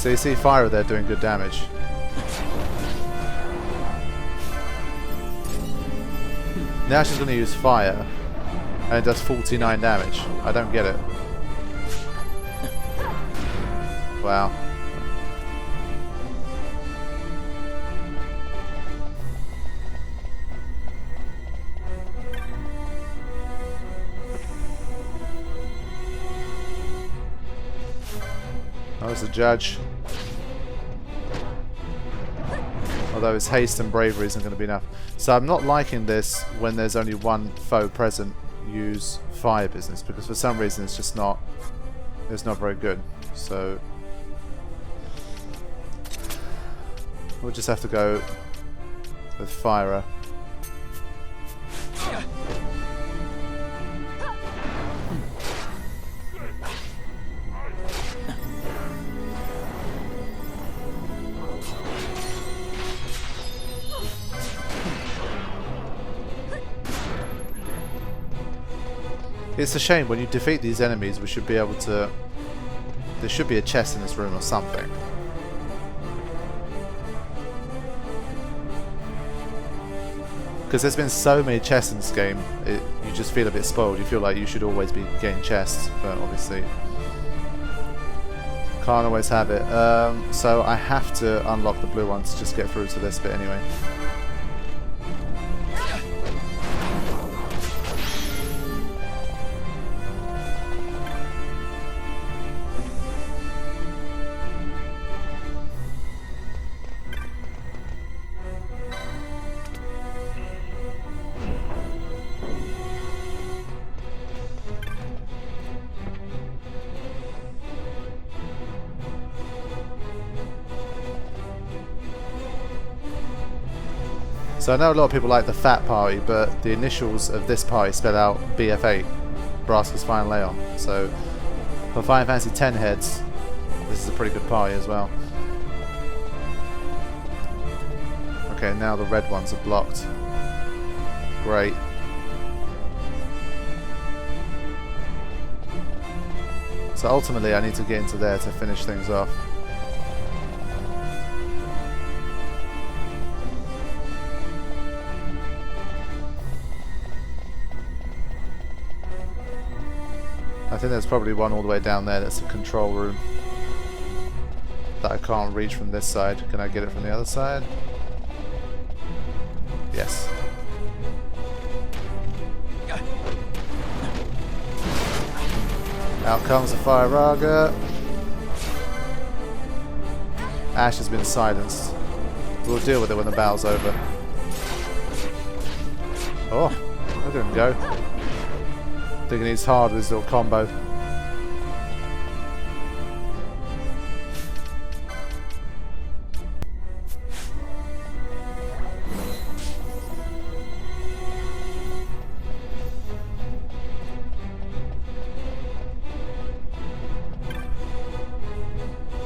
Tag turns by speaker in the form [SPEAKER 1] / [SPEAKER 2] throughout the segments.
[SPEAKER 1] So you see fire there doing good damage. Now she's going to use fire, and it does 49 damage. I don't get it. Wow. That was the judge. Although his haste and bravery isn't going to be enough. So I'm not liking this when there's only one foe present use fire business, because for some reason it's just not, it's not very good. So we'll just have to go with fire. It's a shame, when you defeat these enemies we should be able to... There should be a chest in this room or something. Because there's been so many chests in this game, you just feel a bit spoiled. You feel like you should always be getting chests, but obviously can't always have it. So I have to unlock the blue one to just get through to this bit anyway. So I know a lot of people like the Fat Party, but the initials of this party spell out BF8, Brasker's Final Layon. So for Final Fantasy X heads, this is a pretty good party as well. Okay, now the red ones are blocked. Great. So ultimately I need to get into there to finish things off. I think there's probably one all the way down there that's a control room that I can't reach from this side. Can I get it from the other side? Yes. Out comes the Fire Raga. Ash has been silenced. We'll deal with it when the battle's over. Oh, look at him go. Thinking he's hard with his little combo.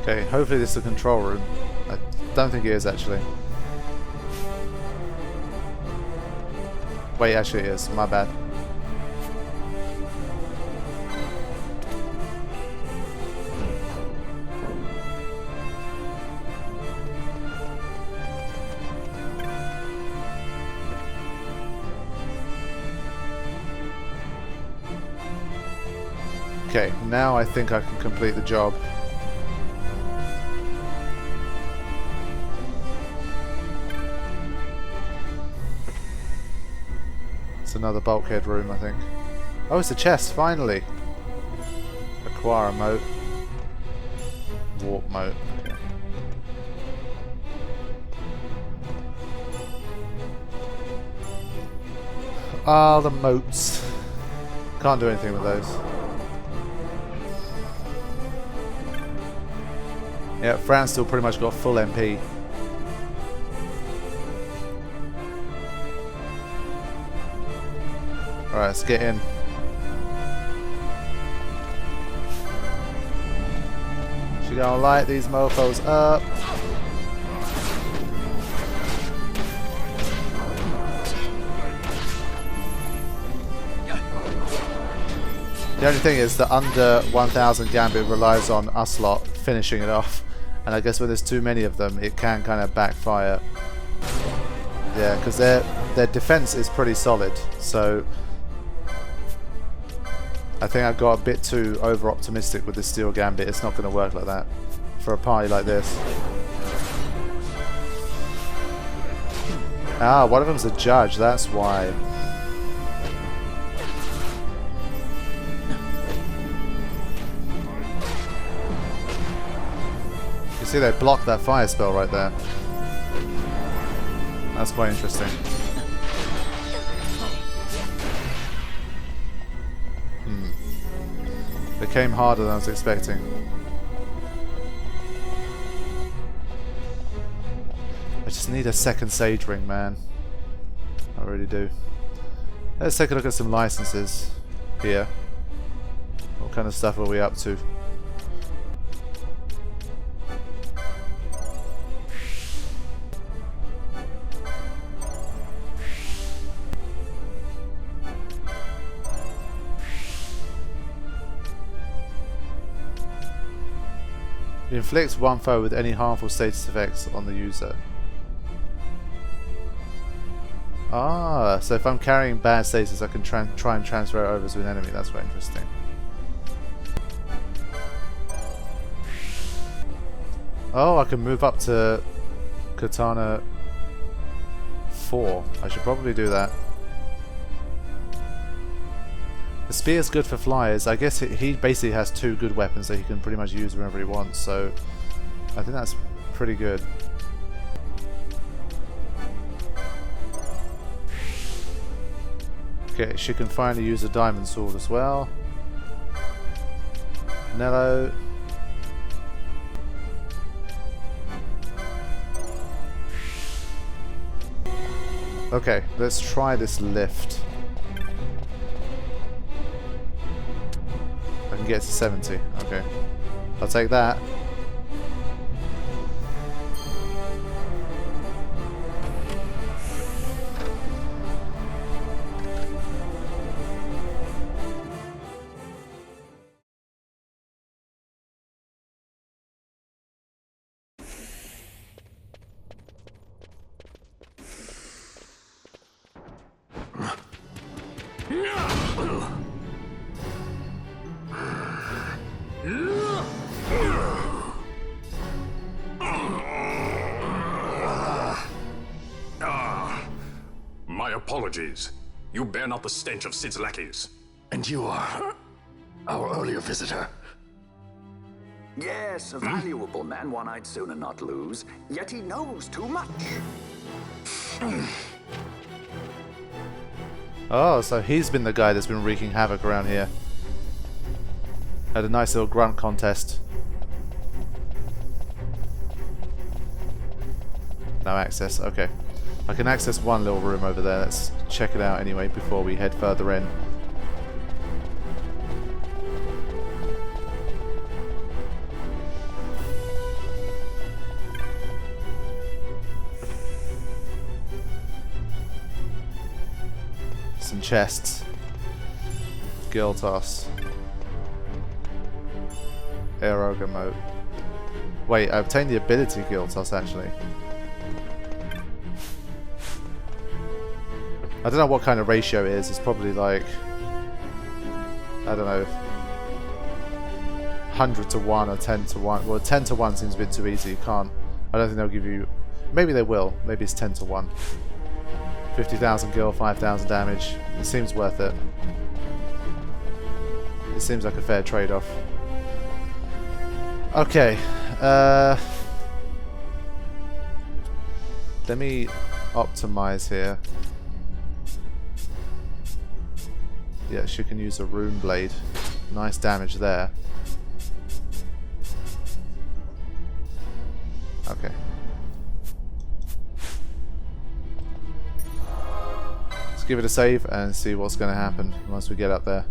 [SPEAKER 1] Okay, hopefully this is a control room. I don't think it is actually. Wait, actually it is. My bad. Okay, now I think I can complete the job. It's another bulkhead room, I think. Oh, it's a chest, finally! Acquire a moat. Warp moat. Okay. Ah, the moats. Can't do anything with those. Yeah, Fran's still pretty much got full MP. Alright, let's get in. She gonna light these mofos up. The only thing is that under 1000 Gambit relies on us lot finishing it off. And I guess when there's too many of them, it can kind of backfire. Yeah, because their defense is pretty solid. So I think I got a bit too over-optimistic with this Steel Gambit. It's not going to work like that for a party like this. Ah, one of them's a judge, that's why. You see they blocked that fire spell right there. That's quite interesting. It came harder than I was expecting. I just need a second Sage Ring, man. I really do. Let's take a look at some licenses here. What kind of stuff are we up to? It inflicts one foe with any harmful status effects on the user. Ah, so if I'm carrying bad status, I can try and transfer it over to an enemy. That's quite interesting. Oh, I can move up to Katana 4. I should probably do that. The spear is good for flyers. I guess he basically has two good weapons that he can pretty much use whenever he wants, so I think that's pretty good. Okay, she can finally use a diamond sword as well. Nello. Okay, let's try this lift. I can get to 70. Okay. I'll take that.
[SPEAKER 2] My apologies. You bear not the stench of Cid's lackeys.
[SPEAKER 3] And you are our earlier visitor.
[SPEAKER 4] Yes, a valuable man, one I'd sooner not lose. Yet he knows too much.
[SPEAKER 1] Oh, so he's been the guy that's been wreaking havoc around here. Had a nice little grunt contest. No access, okay. I can access one little room over there. Let's check it out anyway before we head further in. Some chests. Girl toss. Aeroga mode. Wait, I obtained the ability Guild toss actually. I don't know what kind of ratio it is. It's probably like, I don't know, 100 to 1 or 10 to 1. Well, 10 to 1 seems a bit too easy. You can't. I don't think they'll give you. Maybe they will. Maybe it's 10 to 1. 50,000 gil, 5,000 damage. It seems worth it. It seems like a fair trade-off. Okay. Let me optimize here. Yeah, she can use a rune blade. Nice damage there. Okay. Let's give it a save and see what's going to happen once we get up there.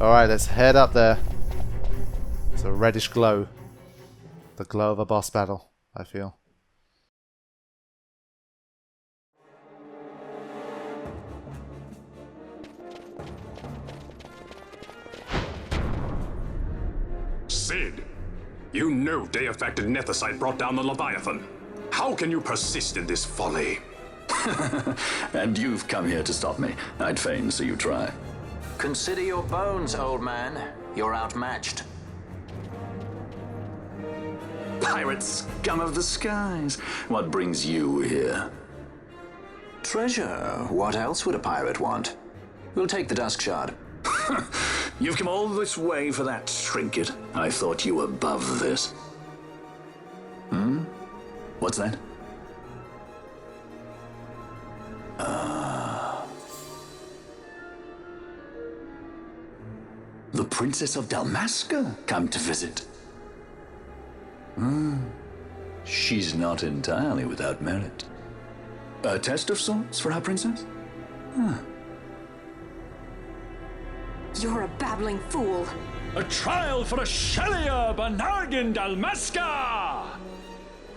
[SPEAKER 1] Alright, let's head up there. It's a reddish glow. The glow of a boss battle, I feel.
[SPEAKER 2] Cid, You know Deifacted Nethicite brought down the Leviathan. How can you persist in this folly?
[SPEAKER 3] And you've come here to stop me. I'd fain see you try.
[SPEAKER 4] Consider your bones, old man. You're outmatched.
[SPEAKER 3] Pirate scum of the skies. What brings you here?
[SPEAKER 4] Treasure. What else would a pirate want? We'll take the Dusk Shard.
[SPEAKER 3] You've come all this way for that trinket. I thought you were above this. What's that? The Princess of Dalmasca come to visit. She's not entirely without merit. A test of sorts for our princess?
[SPEAKER 5] You're a babbling fool.
[SPEAKER 6] A trial for a Shelia Banargin Dalmasca!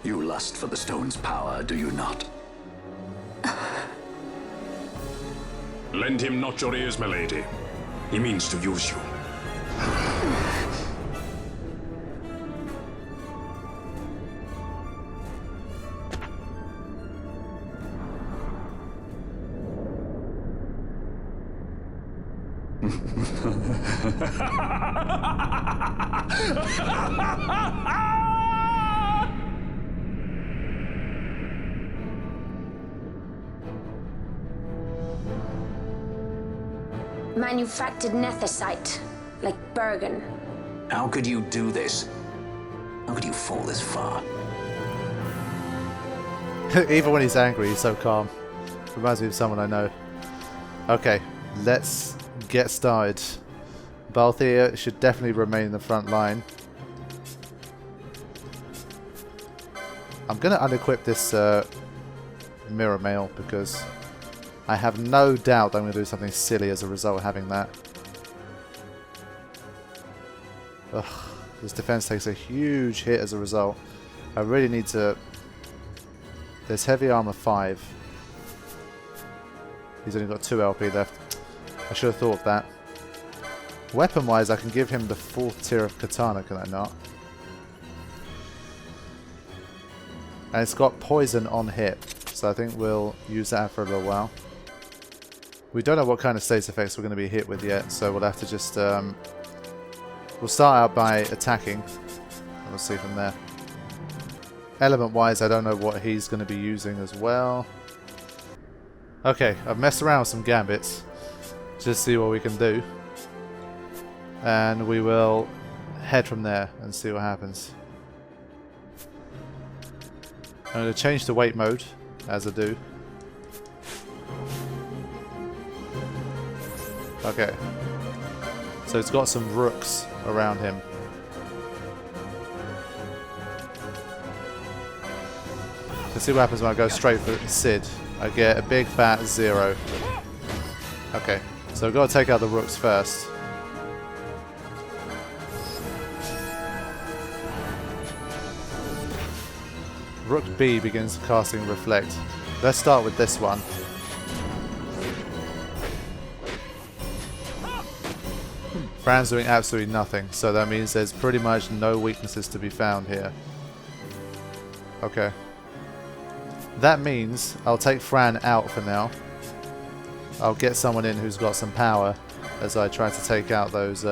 [SPEAKER 3] You lust for the stone's power, do you not?
[SPEAKER 2] Lend him not your ears, milady. He means to use you.
[SPEAKER 5] Manufactured nethicite, like Bergen.
[SPEAKER 4] How could you do this? How could you fall this far?
[SPEAKER 1] Even when he's angry, he's so calm. Reminds me of someone I know. Okay, let's get started. Balthier should definitely remain in the front line. I'm going to unequip this mirror mail because I have no doubt I'm going to do something silly as a result of having that. Ugh, this defense takes a huge hit as a result. I really need to... There's heavy armor 5. He's only got 2 LP left. I should have thought of that. Weapon wise, I can give him the 4th tier of katana, can I not? And it's got poison on hit, so I think we'll use that for a little while. We don't know what kind of status effects we're going to be hit with yet, so we'll have to just... we'll start out by attacking, and we'll see from there. Element wise, I don't know what he's going to be using as well. Okay, I've messed around with some gambits, just to see what we can do. And we will head from there and see what happens. I'm going to change to weight mode, as I do. Okay. So it's got some rooks around him. Let's see what happens when I go straight for Cid. I get a big fat 0. Okay, so I've got to take out the rooks first. Rook B begins casting Reflect. Let's start with this one. Fran's doing absolutely nothing, so that means there's pretty much no weaknesses to be found here. Okay. That means I'll take Fran out for now. I'll get someone in who's got some power as I try to take out those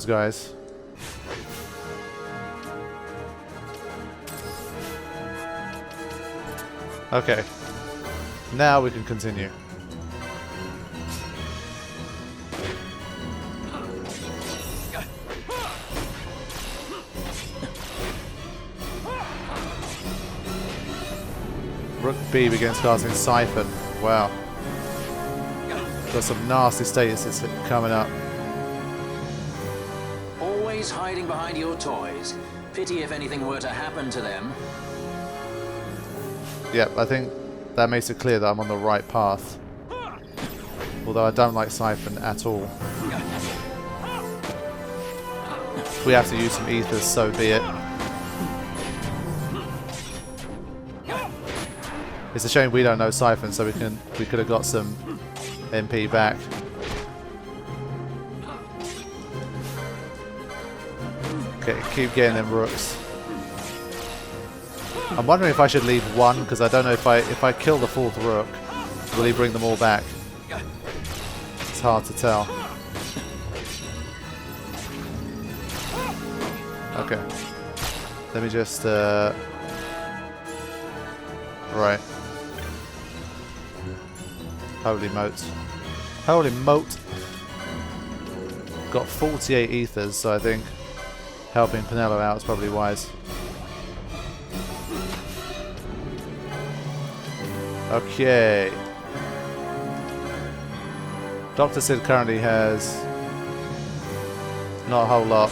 [SPEAKER 1] guys. Okay. Now we can continue. Rook B begins casting Siphon. Wow. Got some nasty statuses coming up.
[SPEAKER 4] Always hiding behind your toys. Pity if anything were to happen to them.
[SPEAKER 1] Yep, I think that makes it clear that I'm on the right path. Although I don't like Siphon at all. If we have to use some ethers, so be it. It's a shame we don't know Siphon, so we could have got some MP back. Okay, keep getting them rooks. I'm wondering if I should leave one, because I don't know if I kill the 4th rook, will he bring them all back? It's hard to tell. Okay. Let me just right. Holy moat. Holy moat! Got 48 ethers, so I think helping Penelo out is probably wise. Okay. Dr Cid currently has not a whole lot.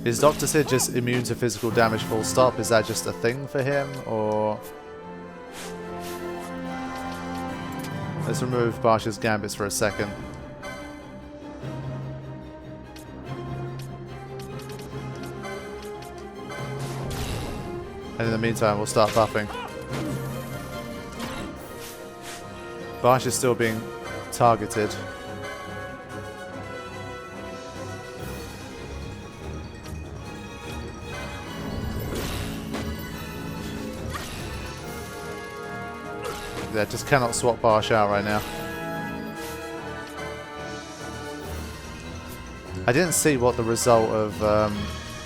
[SPEAKER 1] Is Dr Cid just immune to physical damage full stop? Is that just a thing for him, or... Let's remove Barsh's Gambits for a second. And in the meantime, we'll start buffing. Barsh is still being targeted. Yeah, just cannot swap Barsh out right now. I didn't see what the result of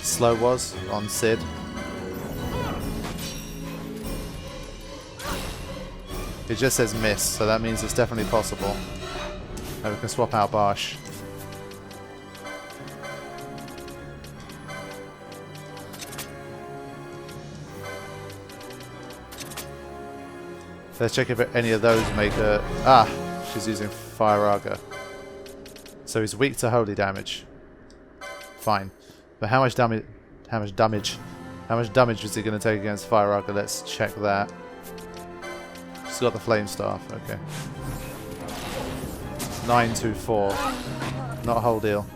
[SPEAKER 1] slow was on Cid. It just says miss, so that means it's definitely possible. And we can swap out Barsh. Let's check if any of those make a... Ah! She's using Fire Arga. So he's weak to holy damage. Fine. But how much damage... How much damage is he going to take against Fire Arga? Let's check that. She's got the Flame Staff. Okay. 924. Not a whole deal.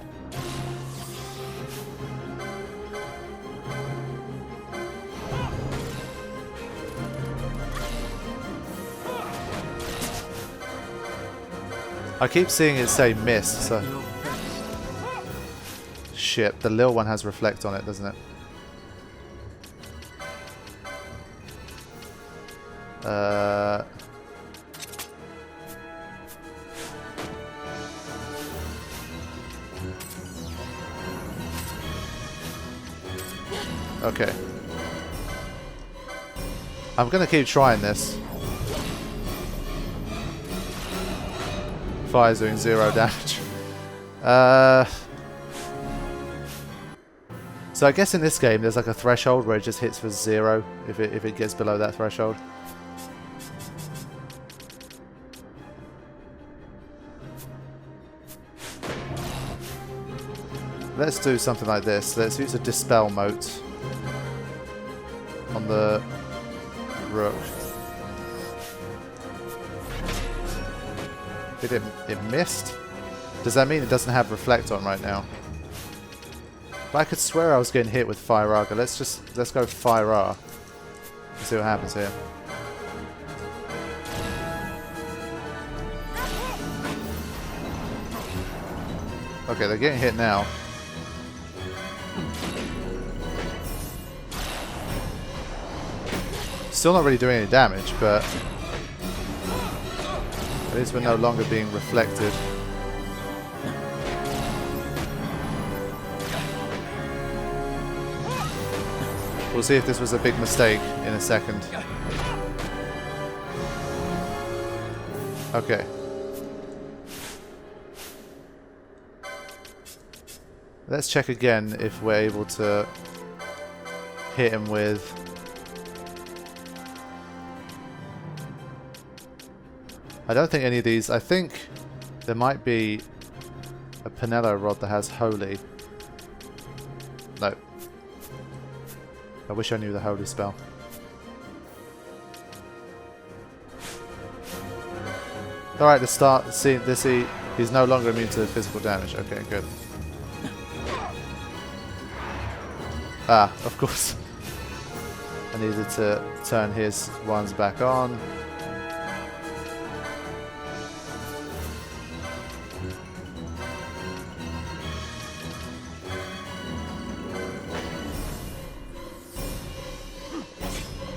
[SPEAKER 1] I keep seeing it say miss, so... Shit, the little one has reflect on it, doesn't it? Okay. I'm gonna keep trying this. Fire's doing 0 damage. So I guess in this game there's like a threshold where it just hits for 0 if it gets below that threshold. Let's do something like this. Let's use a Dispel mote on the Rook. It missed? Does that mean it doesn't have Reflect on right now? But I could swear I was getting hit with Fire Arga. Let's go Fire R. Let's see what happens here. Okay, they're getting hit now. Still not really doing any damage, but at least we're no longer being reflected. We'll see if this was a big mistake in a second. Okay. Let's check again if we're able to hit him with... I don't think any of these... I think there might be a Penelo rod that has Holy. No. I wish I knew the Holy spell. Alright, let's start. See, he's no longer immune to physical damage. Okay, good. Ah, of course. I needed to turn his ones back on.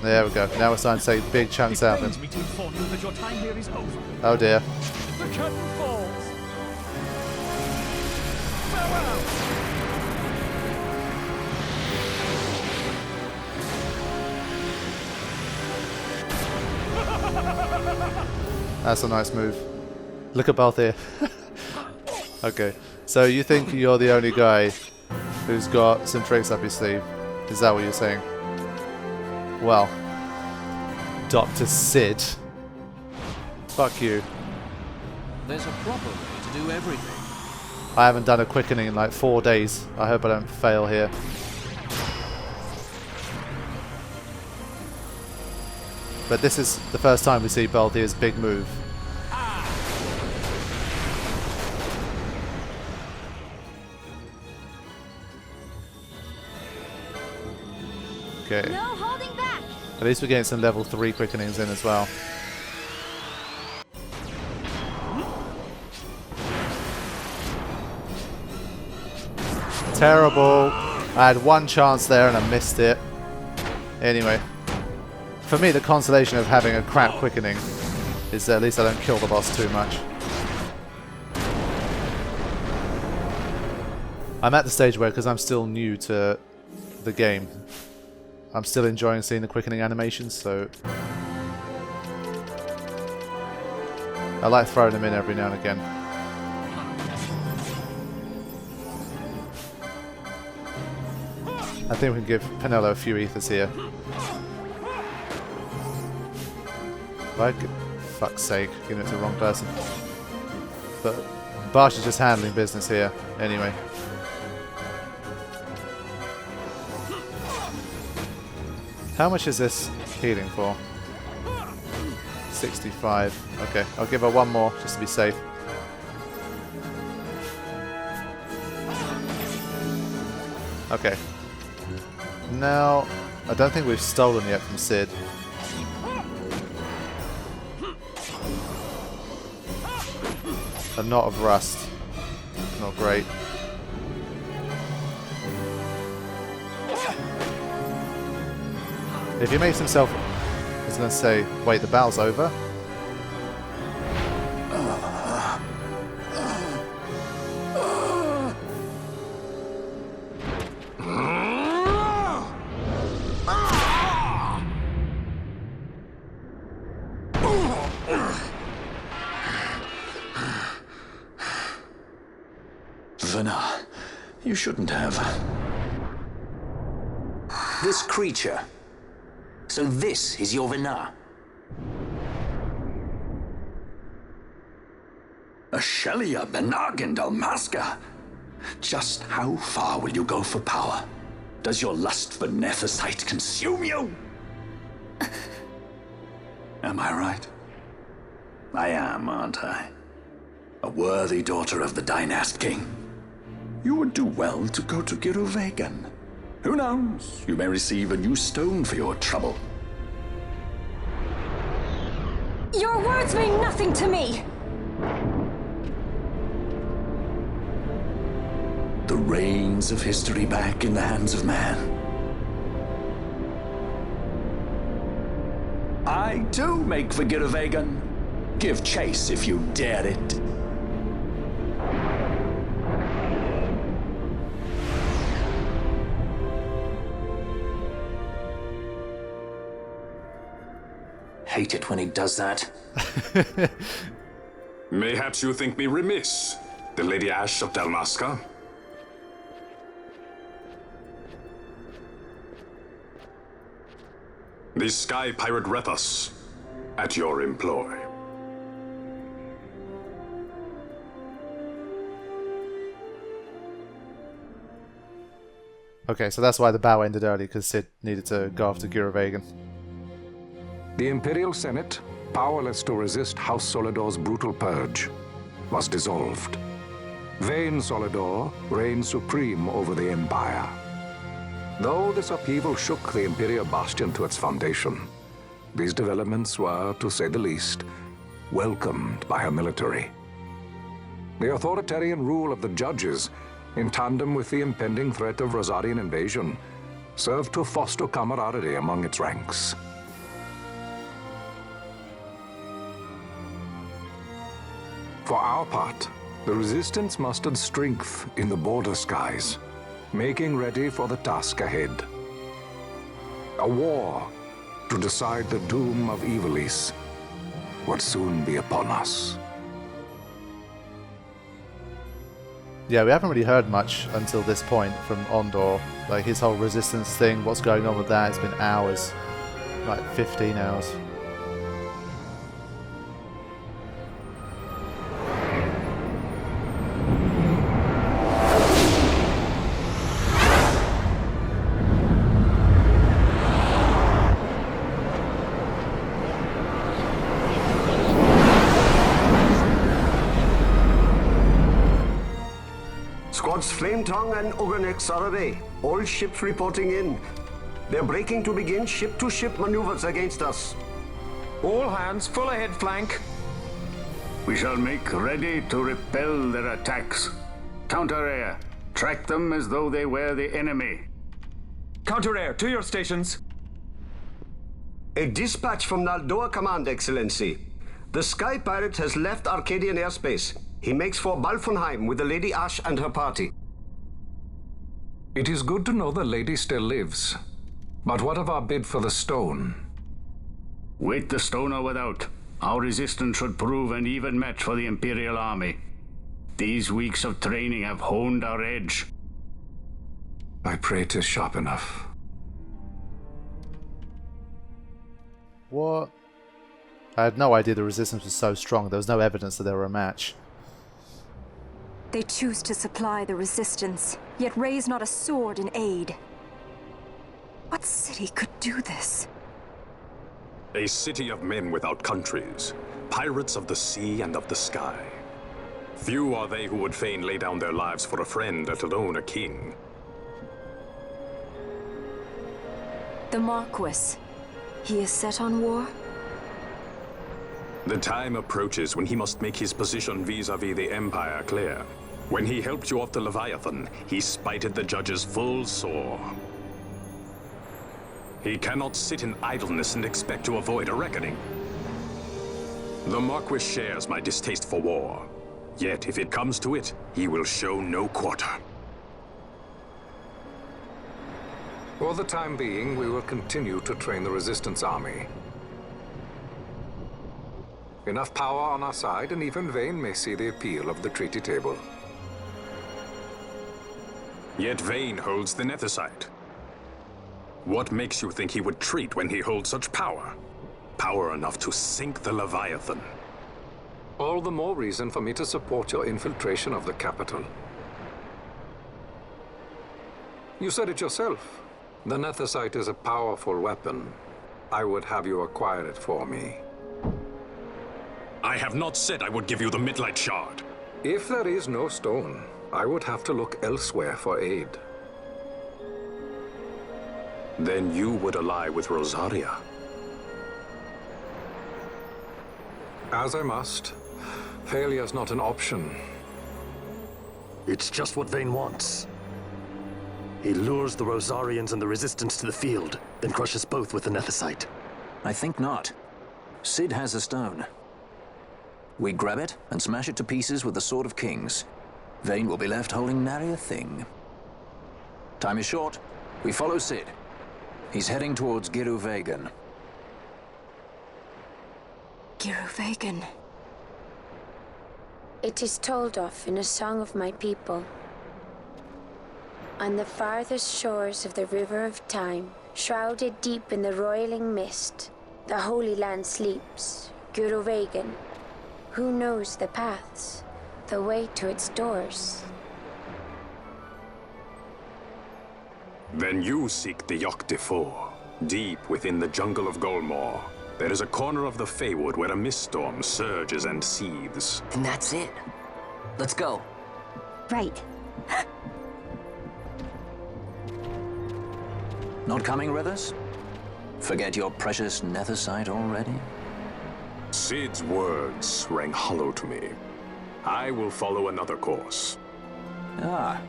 [SPEAKER 1] There we go. Now we're starting to take big chunks out of
[SPEAKER 6] Pains
[SPEAKER 1] him.
[SPEAKER 6] me to inform you that your time here is over.
[SPEAKER 1] Oh dear.
[SPEAKER 6] The curtain falls. Farewell.
[SPEAKER 1] That's a nice move. Look at Balthier. Okay. So you think you're the only guy who's got some tricks up his sleeve? Is that what you're saying? Well, Dr. Cid. Fuck you.
[SPEAKER 7] There's a proper way to do everything.
[SPEAKER 1] I haven't done a quickening in like 4 days. I hope I don't fail here. But this is the first time we see Balthier's big move. Okay.
[SPEAKER 5] No holding back.
[SPEAKER 1] At least we're getting some level 3 quickenings in as well. Terrible. I had one chance there and I missed it. Anyway. For me, the consolation of having a crap quickening is that at least I don't kill the boss too much. I'm at the stage where, because I'm still new to the game, I'm still enjoying seeing the quickening animations, so I like throwing them in every now and again. I think we can give Penelo a few ethers here. Like, fuck's sake, giving it to the wrong person. But Barsh is just handling business here, anyway. How much is this healing for? 65. Okay, I'll give her one more just to be safe. Okay. Now, I don't think we've stolen yet from Cid. A knot of rust. Not great. If he makes himself... I was going to say, wait, the battle's over?
[SPEAKER 3] Vana, you shouldn't have.
[SPEAKER 4] This creature. So this is your Vana?
[SPEAKER 3] A Shelia Benargan Dalmasca. Just how far will you go for power? Does your lust for Nethicite consume you? Am I right? I am, aren't I? A worthy daughter of the Dynast King. You would do well to go to Giruvegan. Who knows? You may receive a new stone for your trouble.
[SPEAKER 5] Your words mean nothing to me.
[SPEAKER 3] The reins of history back in the hands of man. I too make for Giruvegan. Give chase if you dare it.
[SPEAKER 4] Hate it when he does that.
[SPEAKER 2] Mayhaps you think me remiss, the Lady Ash of Dalmasca? The Sky Pirate Rethus, at your employ.
[SPEAKER 1] Okay, so that's why the battle ended early, because Cid needed to go after Giruvegan.
[SPEAKER 8] The Imperial Senate, powerless to resist House Solidor's brutal purge, was dissolved. Vayne Solidor reigned supreme over the Empire. Though this upheaval shook the Imperial Bastion to its foundation, these developments were, to say the least, welcomed by her military. The authoritarian rule of the judges, in tandem with the impending threat of Rosarian invasion, served to foster camaraderie among its ranks. For our part, the Resistance mustered strength in the border skies, making ready for the task ahead. A war to decide the doom of Ivalice would soon be upon us.
[SPEAKER 1] Yeah, we haven't really heard much until this point from Ondor. Like his whole resistance thing, what's going on with that, it's been hours. Like 15 hours.
[SPEAKER 9] Squads Flametongue and Oganex are away. All ships reporting in. They're breaking to begin ship-to-ship maneuvers against us.
[SPEAKER 10] All hands, full ahead flank.
[SPEAKER 3] We shall make ready to repel their attacks. Counter-air. Track them as though they were the enemy.
[SPEAKER 10] Counter-air, to your stations.
[SPEAKER 9] A dispatch from Naldoa Command, Excellency. The Sky Pirate has left Arcadian airspace. He makes for Balfonheim with the Lady Ash and her party.
[SPEAKER 8] It is good to know the lady still lives. But what of our bid for the stone?
[SPEAKER 3] With the stone or without, our resistance should prove an even match for the Imperial army. These weeks of training have honed our edge.
[SPEAKER 8] I pray 'tis sharp enough.
[SPEAKER 1] What? I had no idea the resistance was so strong. There was no evidence that they were a match.
[SPEAKER 5] They choose to supply the resistance, yet raise not a sword in aid. What city could do this?
[SPEAKER 2] A city of men without countries, pirates of the sea and of the sky. Few are they who would fain lay down their lives for a friend, let alone a king.
[SPEAKER 5] The Marquis. He is set on war?
[SPEAKER 2] The time approaches when he must make his position vis-a-vis the Empire clear. When he helped you off the Leviathan, he spited the judges full sore. He cannot sit in idleness and expect to avoid a reckoning. The Marquis shares my distaste for war. Yet, if it comes to it, he will show no quarter.
[SPEAKER 8] For the time being, we will continue to train the Resistance army. Enough power on our side, and even Vane may see the appeal of the treaty table.
[SPEAKER 2] Yet Vane holds the Nethicite. What makes you think he would treat when he holds such power? Power enough to sink the Leviathan.
[SPEAKER 8] All the more reason for me to support your infiltration of the capital. You said it yourself. The Nethicite is a powerful weapon. I would have you acquire it for me.
[SPEAKER 2] I have not said I would give you the Midlight Shard.
[SPEAKER 8] If there is no stone, I would have to look elsewhere for aid.
[SPEAKER 2] Then you would ally with Rosaria.
[SPEAKER 8] As I must. Failure's not an option.
[SPEAKER 11] It's just what Vane wants. He lures the Rosarians and the Resistance to the field, then crushes both with the Nethicite.
[SPEAKER 7] I think not. Cid has a stone. We grab it and smash it to pieces with the Sword of Kings. Vane will be left holding nary a thing. Time is short. We follow Cid. He's heading towards Giruvegan.
[SPEAKER 5] Giruvegan.
[SPEAKER 12] It is told of in a song of my people. On the farthest shores of the River of Time, shrouded deep in the roiling mist, the Holy Land sleeps, Giruvegan. Who knows the paths, the way to its doors?
[SPEAKER 2] Then you seek the Yogg Defoe. Deep within the jungle of Golmore, there is a corner of the Feywood where a mist storm surges and seethes.
[SPEAKER 13] And that's it. Let's go.
[SPEAKER 5] Right.
[SPEAKER 7] Not coming with us? Forget your precious Nethicite already?
[SPEAKER 2] Cid's words rang hollow to me. I will follow another course.
[SPEAKER 7] Ah,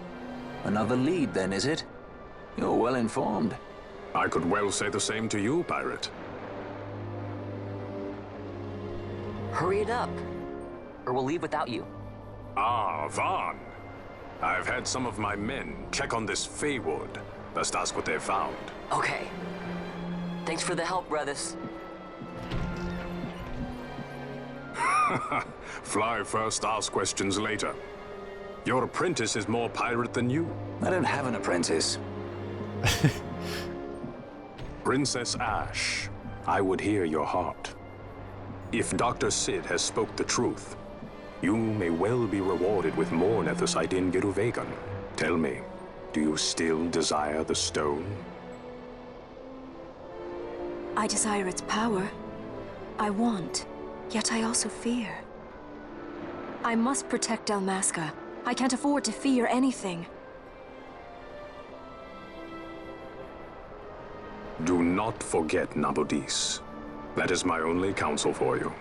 [SPEAKER 7] another lead then, is it? You're well informed.
[SPEAKER 2] I could well say the same to you, pirate.
[SPEAKER 13] Hurry it up, or we'll leave without you.
[SPEAKER 2] Ah, Vaughn. I've had some of my men check on this Feywood. Best ask what they've found.
[SPEAKER 13] Okay. Thanks for the help, brothers.
[SPEAKER 2] Fly first, ask questions later. Your apprentice is more pirate than you.
[SPEAKER 7] I don't have an apprentice.
[SPEAKER 2] Princess Ash, I would hear your heart. If Dr. Cid has spoke the truth, you may well be rewarded with more nethicite in Giruvegan. Tell me, do you still desire the stone?
[SPEAKER 5] I desire its power. I want, yet I also fear. I must protect Dalmasca. I can't afford to fear anything.
[SPEAKER 2] Do not forget Nabodis. That is my only counsel for you.